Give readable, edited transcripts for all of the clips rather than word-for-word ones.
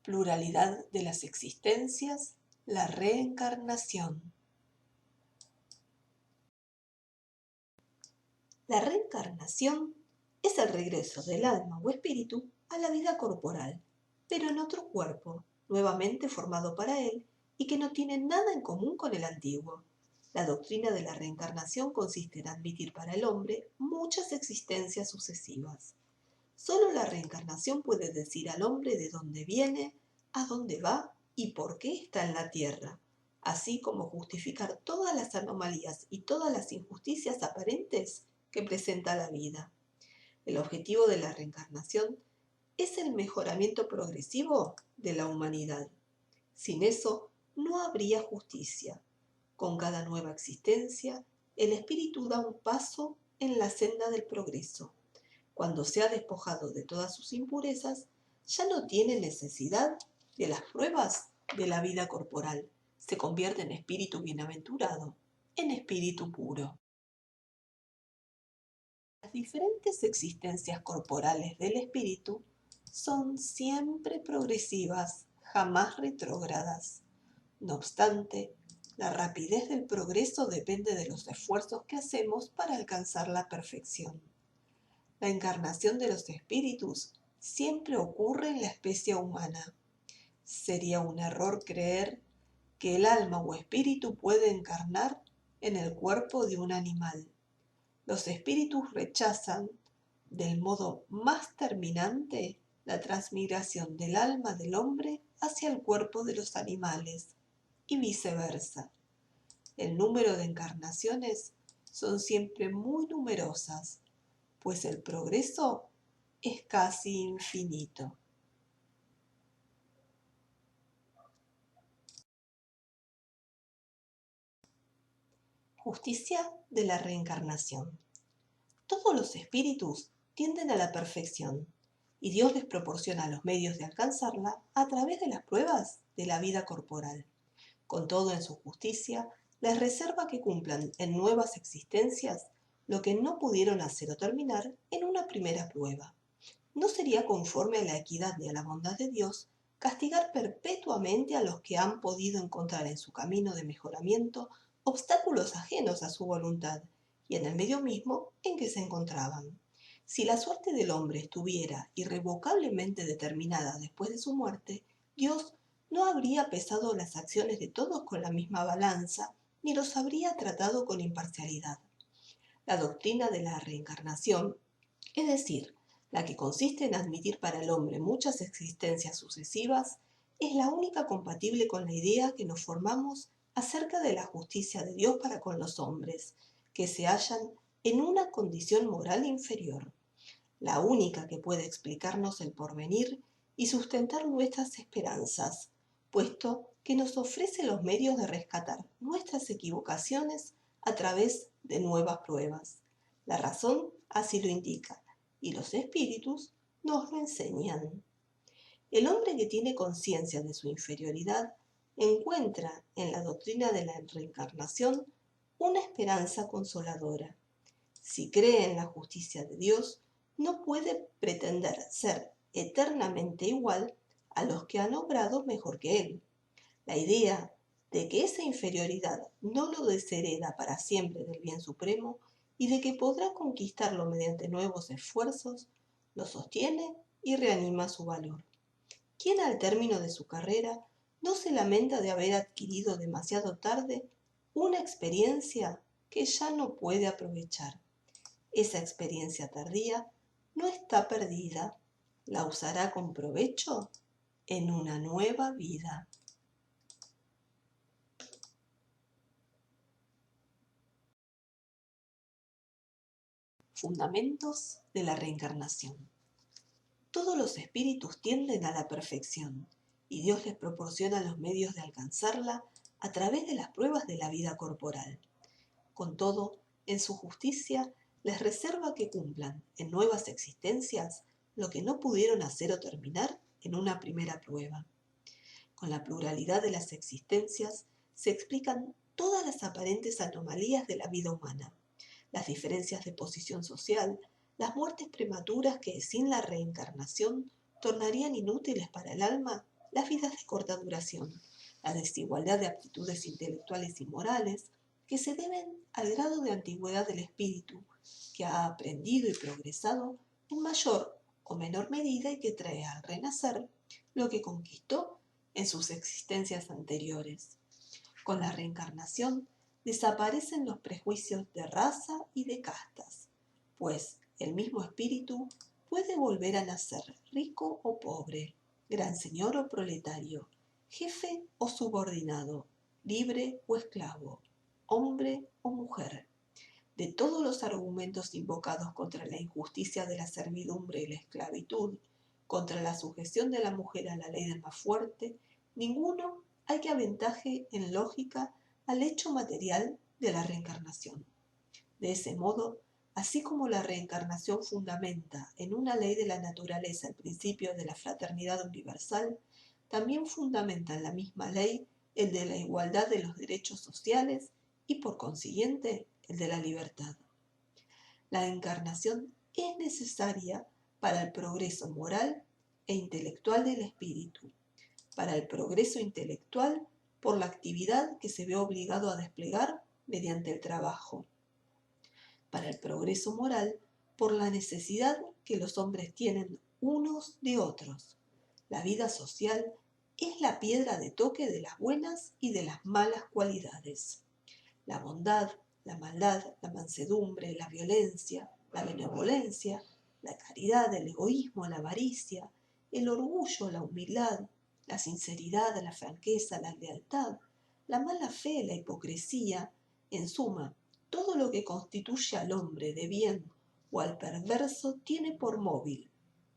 pluralidad de las existencias, la reencarnación. La reencarnación es el regreso del alma o espíritu a la vida corporal, pero en otro cuerpo, nuevamente formado para él y que no tiene nada en común con el antiguo. La doctrina de la reencarnación consiste en admitir para el hombre muchas existencias sucesivas. Solo la reencarnación puede decir al hombre de dónde viene, a dónde va y por qué está en la tierra, así como justificar todas las anomalías y todas las injusticias aparentes que presenta la vida. El objetivo de la reencarnación es el mejoramiento progresivo de la humanidad. Sin eso, no habría justicia. Con cada nueva existencia, el espíritu da un paso en la senda del progreso. Cuando se ha despojado de todas sus impurezas, ya no tiene necesidad de las pruebas de la vida corporal. Se convierte en espíritu bienaventurado, en espíritu puro. Las diferentes existencias corporales del espíritu son siempre progresivas, jamás retrógradas. No obstante, la rapidez del progreso depende de los esfuerzos que hacemos para alcanzar la perfección. La encarnación de los espíritus siempre ocurre en la especie humana. Sería un error creer que el alma o espíritu puede encarnar en el cuerpo de un animal. Los espíritus rechazan del modo más terminante la transmigración del alma del hombre hacia el cuerpo de los animales y viceversa. El número de encarnaciones son siempre muy numerosas, pues el progreso es casi infinito. Justicia de la reencarnación. Todos los espíritus tienden a la perfección y Dios les proporciona los medios de alcanzarla a través de las pruebas de la vida corporal. Con todo, en su justicia, les reserva que cumplan en nuevas existencias lo que no pudieron hacer o terminar en una primera prueba. No sería conforme a la equidad ni a la bondad de Dios castigar perpetuamente a los que han podido encontrar en su camino de mejoramiento obstáculos ajenos a su voluntad y en el medio mismo en que se encontraban. Si la suerte del hombre estuviera irrevocablemente determinada después de su muerte, Dios no habría pesado las acciones de todos con la misma balanza, ni los habría tratado con imparcialidad. La doctrina de la reencarnación, es decir, la que consiste en admitir para el hombre muchas existencias sucesivas, es la única compatible con la idea que nos formamos acerca de la justicia de Dios para con los hombres, que se hallan en una condición moral inferior, la única que puede explicarnos el porvenir y sustentar nuestras esperanzas, puesto que nos ofrece los medios de rescatar nuestras equivocaciones a través de nuevas pruebas. La razón así lo indica, y los espíritus nos lo enseñan. El hombre que tiene conciencia de su inferioridad encuentra en la doctrina de la reencarnación una esperanza consoladora. Si cree en la justicia de Dios, no puede pretender ser eternamente igual a los que han obrado mejor que él. La idea de que esa inferioridad no lo deshereda para siempre del bien supremo y de que podrá conquistarlo mediante nuevos esfuerzos, lo sostiene y reanima su valor. ¿Quién al término de su carrera no se lamenta de haber adquirido demasiado tarde una experiencia que ya no puede aprovechar? Esa experiencia tardía no está perdida, la usará con provecho en una nueva vida. Fundamentos de la reencarnación. Todos los espíritus tienden a la perfección y Dios les proporciona los medios de alcanzarla a través de las pruebas de la vida corporal. Con todo, en su justicia les reserva que cumplan en nuevas existencias lo que no pudieron hacer o terminar en una primera prueba. Con la pluralidad de las existencias se explican todas las aparentes anomalías de la vida humana, las diferencias de posición social, las muertes prematuras que sin la reencarnación tornarían inútiles para el alma las vidas de corta duración, la desigualdad de aptitudes intelectuales y morales que se deben al grado de antigüedad del espíritu, que ha aprendido y progresado en mayor o menor medida y que trae al renacer lo que conquistó en sus existencias anteriores. Con la reencarnación desaparecen los prejuicios de raza y de castas, pues el mismo espíritu puede volver a nacer rico o pobre, gran señor o proletario, jefe o subordinado, libre o esclavo, hombre o mujer. De todos los argumentos invocados contra la injusticia de la servidumbre y la esclavitud, contra la sujeción de la mujer a la ley del más fuerte, ninguno hay que aventaje en lógica al hecho material de la reencarnación. De ese modo, así como la reencarnación fundamenta en una ley de la naturaleza el principio de la fraternidad universal, también fundamenta en la misma ley el de la igualdad de los derechos sociales y, por consiguiente, el de la libertad. La encarnación es necesaria para el progreso moral e intelectual del espíritu, para el progreso intelectual por la actividad que se ve obligado a desplegar mediante el trabajo, para el progreso moral por la necesidad que los hombres tienen unos de otros. La vida social es la piedra de toque de las buenas y de las malas cualidades. La bondad, la maldad, la mansedumbre, la violencia, la benevolencia, la caridad, el egoísmo, la avaricia, el orgullo, la humildad, la sinceridad, la franqueza, la lealtad, la mala fe, la hipocresía, en suma, todo lo que constituye al hombre de bien o al perverso tiene por móvil,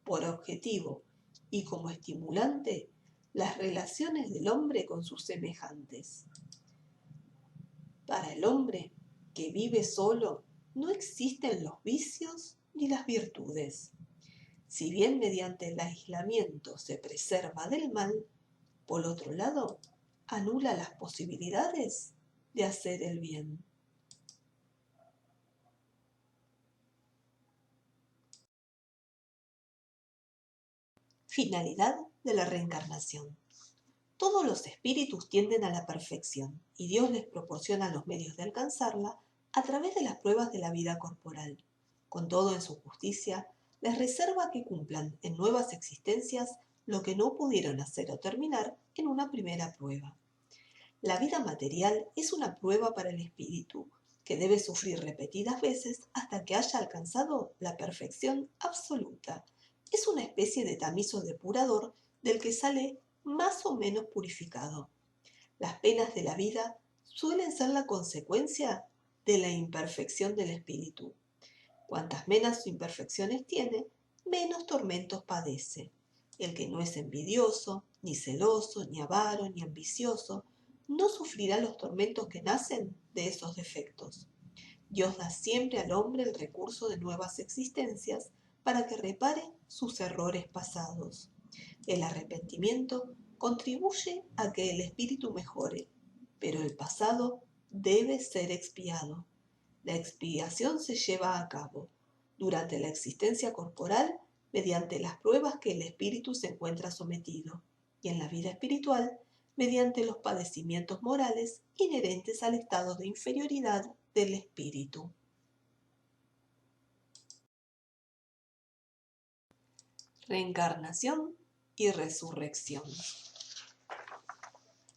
por objetivo y como estimulante las relaciones del hombre con sus semejantes. Para el hombre que vive solo no existen los vicios ni las virtudes. Si bien mediante el aislamiento se preserva del mal, por otro lado, anula las posibilidades de hacer el bien. Finalidad de la reencarnación. Todos los espíritus tienden a la perfección y Dios les proporciona los medios de alcanzarla a través de las pruebas de la vida corporal. Con todo, en su justicia, les reserva que cumplan en nuevas existencias lo que no pudieron hacer o terminar en una primera prueba. La vida material es una prueba para el espíritu, que debe sufrir repetidas veces hasta que haya alcanzado la perfección absoluta. Es una especie de tamiz o depurador del que sale más o menos purificado. Las penas de la vida suelen ser la consecuencia de la imperfección del espíritu. Cuantas menos imperfecciones tiene, menos tormentos padece. El que no es envidioso, ni celoso, ni avaro, ni ambicioso, no sufrirá los tormentos que nacen de esos defectos. Dios da siempre al hombre el recurso de nuevas existencias para que repare sus errores pasados. El arrepentimiento contribuye a que el espíritu mejore, pero el pasado debe ser expiado. La expiación se lleva a cabo durante la existencia corporal mediante las pruebas que el espíritu se encuentra sometido y en la vida espiritual mediante los padecimientos morales inherentes al estado de inferioridad del espíritu. Reencarnación y resurrección.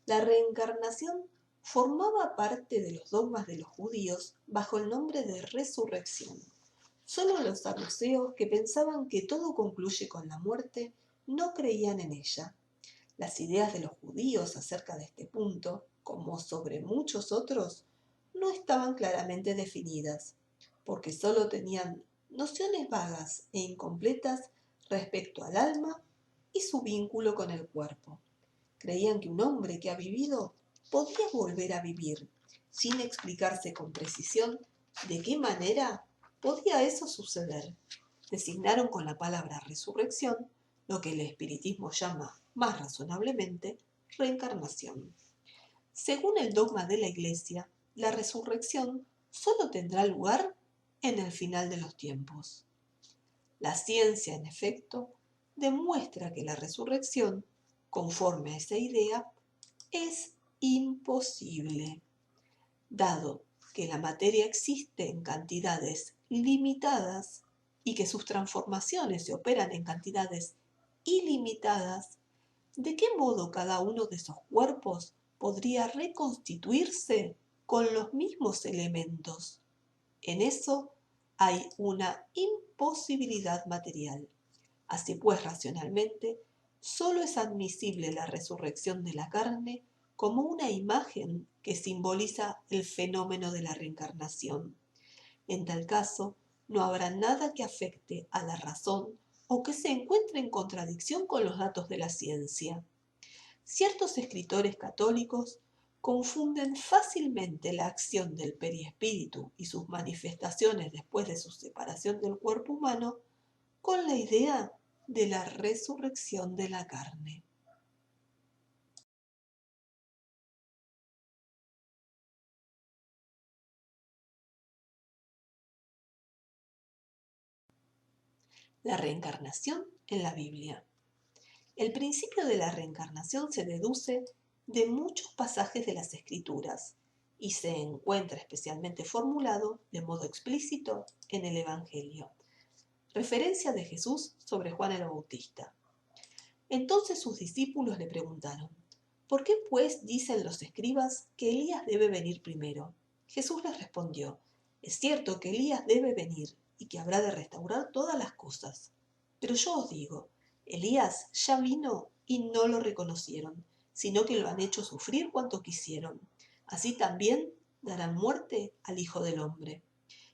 La reencarnación formaba parte de los dogmas de los judíos bajo el nombre de resurrección. Solo los saduceos, que pensaban que todo concluye con la muerte, no creían en ella. Las ideas de los judíos acerca de este punto, como sobre muchos otros, no estaban claramente definidas, porque solo tenían nociones vagas e incompletas respecto al alma y su vínculo con el cuerpo. Creían que un hombre que ha vivido podía volver a vivir, sin explicarse con precisión de qué manera podía eso suceder. Designaron con la palabra resurrección lo que el espiritismo llama, más razonablemente, reencarnación. Según el dogma de la Iglesia, la resurrección solo tendrá lugar en el final de los tiempos. La ciencia, en efecto, demuestra que la resurrección conforme a esa idea, es imposible, dado que la materia existe en cantidades limitadas y que sus transformaciones se operan en cantidades ilimitadas. ¿De qué modo cada uno de esos cuerpos podría reconstituirse con los mismos elementos? En eso hay una imposibilidad material. Así pues, racionalmente, solo es admisible la resurrección de la carne como una imagen que simboliza el fenómeno de la reencarnación. En tal caso, no habrá nada que afecte a la razón o que se encuentre en contradicción con los datos de la ciencia. Ciertos escritores católicos confunden fácilmente la acción del perispíritu y sus manifestaciones después de su separación del cuerpo humano con la idea de la resurrección de la carne. La reencarnación en la Biblia. El principio de la reencarnación se deduce de muchos pasajes de las Escrituras y se encuentra especialmente formulado de modo explícito en el Evangelio. Referencia de Jesús sobre Juan el Bautista. Entonces sus discípulos le preguntaron: ¿por qué pues dicen los escribas que Elías debe venir primero? Jesús les respondió: es cierto que Elías debe venir y que habrá de restaurar todas las cosas. Pero yo os digo, Elías ya vino y no lo reconocieron, sino que lo han hecho sufrir cuanto quisieron. Así también darán muerte al Hijo del Hombre.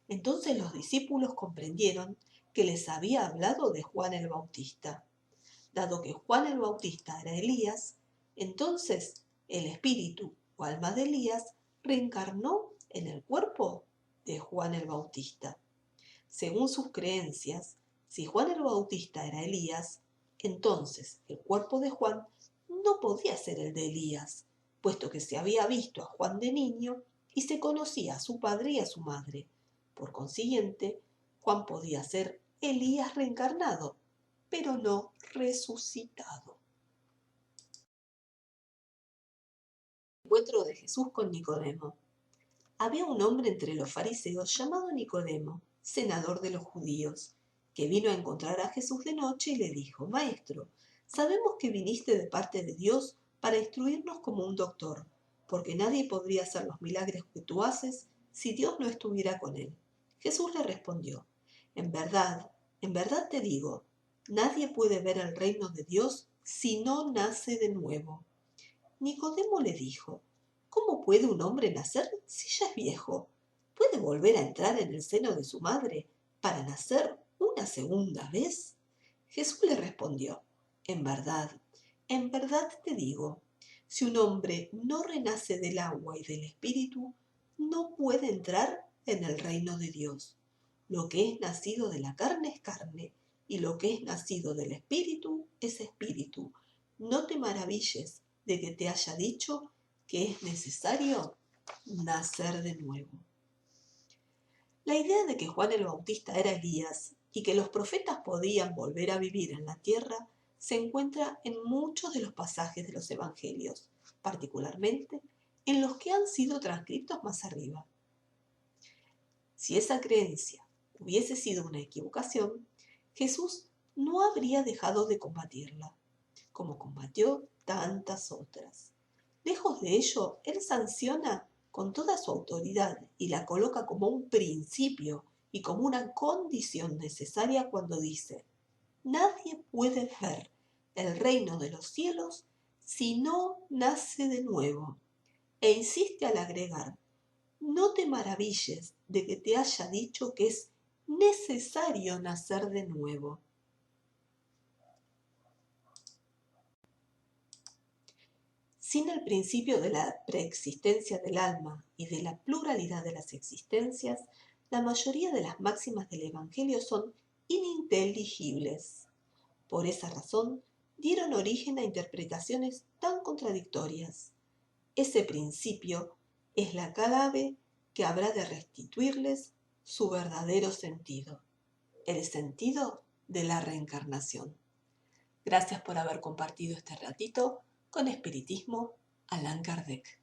Entonces los discípulos comprendieron que les había hablado de Juan el Bautista. Dado que Juan el Bautista era Elías, entonces el espíritu o alma de Elías reencarnó en el cuerpo de Juan el Bautista. Según sus creencias, si Juan el Bautista era Elías, entonces el cuerpo de Juan no podía ser el de Elías, puesto que se había visto a Juan de niño y se conocía a su padre y a su madre. Por consiguiente, Juan podía ser Elías reencarnado, pero no resucitado. Encuentro de Jesús con Nicodemo. Había un hombre entre los fariseos llamado Nicodemo, senador de los judíos, que vino a encontrar a Jesús de noche y le dijo: Maestro, sabemos que viniste de parte de Dios para instruirnos como un doctor, porque nadie podría hacer los milagros que tú haces si Dios no estuviera con él. Jesús le respondió: en verdad te digo, nadie puede ver el reino de Dios si no nace de nuevo. Nicodemo le dijo: ¿cómo puede un hombre nacer si ya es viejo? ¿Puede volver a entrar en el seno de su madre para nacer una segunda vez? Jesús le respondió: en verdad te digo, si un hombre no renace del agua y del espíritu, no puede entrar en el reino de Dios. Lo que es nacido de la carne es carne, y lo que es nacido del espíritu es espíritu. No te maravilles de que te haya dicho que es necesario nacer de nuevo. La idea de que Juan el Bautista era Elías y que los profetas podían volver a vivir en la tierra se encuentra en muchos de los pasajes de los evangelios, particularmente en los que han sido transcritos más arriba. Si esa creencia hubiese sido una equivocación, Jesús no habría dejado de combatirla, como combatió tantas otras. Lejos de ello, él sanciona con toda su autoridad y la coloca como un principio y como una condición necesaria cuando dice: nadie puede ver el reino de los cielos si no nace de nuevo. E insiste al agregar: no te maravilles de que te haya dicho que es necesario nacer de nuevo. Sin el principio de la preexistencia del alma y de la pluralidad de las existencias, la mayoría de las máximas del Evangelio son ininteligibles. Por esa razón, dieron origen a interpretaciones tan contradictorias. Ese principio es la clave que habrá de restituirles su verdadero sentido, el sentido de la reencarnación. Gracias por haber compartido este ratito con Espiritismo Allan Kardec.